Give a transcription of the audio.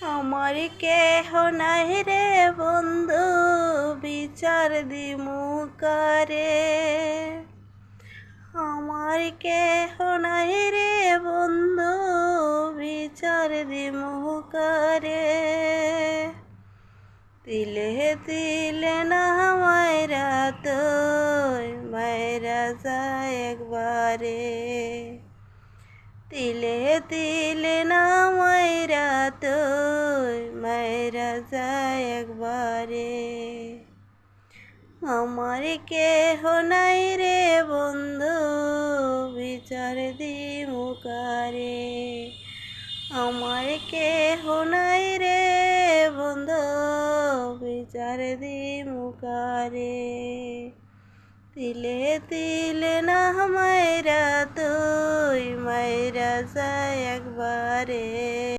আমার কেহ নাই রে বন্ধু, বিচার দিমু কারে। আমার কেহ নাই রে বন্ধু, বিচার দিমু কারে। তিলে তিলে না মাইরা তুই মাইরা যায় একবারে। তিলে তিলে না মাইরা তুই মাইরা যায় একবারে। আমার কেহ নাই রে বন্ধু, বিচার দিমু কারে। আমার কেহ নাই রে বন্ধু, বিচার দিমু কারে। তিলে তিলে না মাইরা তুই মাইরা যায় একবারে।